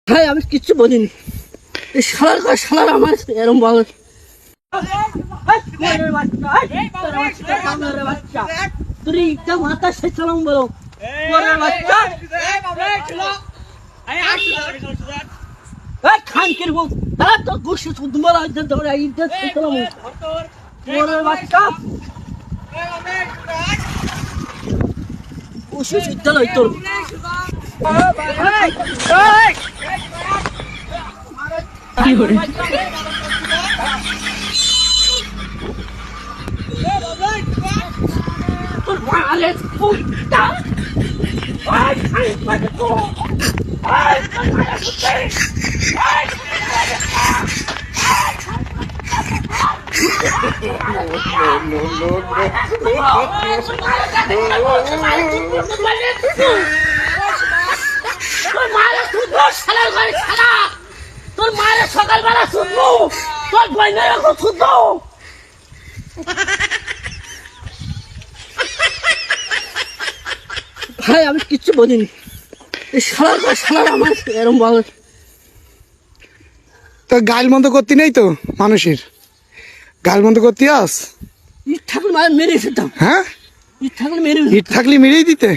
ভাই আমি কিচ্ছু বলিনি, এই শালার আমার এরম বল। মাথা সে চালাম বলো খানকির বল তারা তো গুছি তোমার ধরে ইজ্জত চালাম বাচ্চা গুছি বিদ্যালয় তোর কি করে তোর মালে পুত্তা আই আই মানে তো আই মানে পুত্তা আই তোর মায়ের সকালবেলা শুনবো তোর বইনের এখন শুনবো। ভাই আমি কিচ্ছু বলিনি, এই শালার আমার এরম বল। তো গাল বন্ধ করতে নেই তো মানুষের গাল বন্ধ করতে আস ইট থাকলে মেরে দিতাম। হ্যাঁ ইট থাকলে মেরে ইট থাকলে মেরেই দিতে।